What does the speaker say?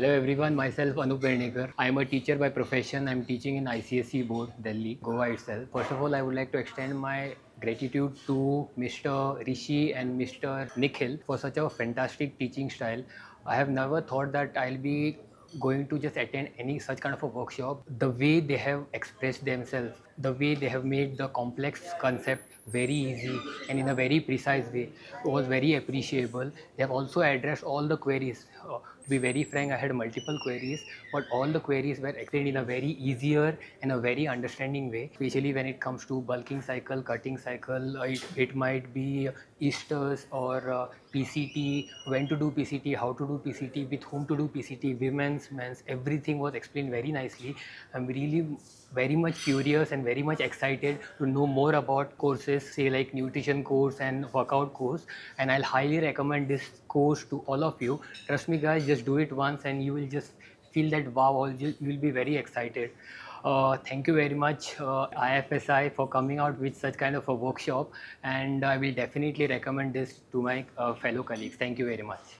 Hello everyone, myself Anup Vernikar. I am a teacher by profession. I am teaching in ICSE board, Delhi, Goa itself. First of all, I would like to extend my gratitude to Mr. Rishi and Mr. Nikhil for such a fantastic teaching style. I have never thought that I'll be going to just attend any such kind of a workshop. The way they have expressed themselves, the way they have made the complex concept very easy and in a very precise way was very appreciable. They have also addressed all the queries. To be very frank, I had multiple queries, but all the queries were explained in a very easier and a very understanding way, especially when it comes to bulking cycle, cutting cycle. It might be Easters or PCT, when to do PCT, how to do PCT, with whom to do PCT, women's, men's, everything was explained very nicely. I'm really very much curious and very much excited to know more about courses, say like nutrition course and workout course. And I'll highly recommend this course to all of you. Trust me, guys, just do it once and you will just feel that wow, you will be very excited. Thank you very much, IFSI, for coming out with such kind of a workshop, and I will definitely recommend this to my fellow colleagues. Thank you very much.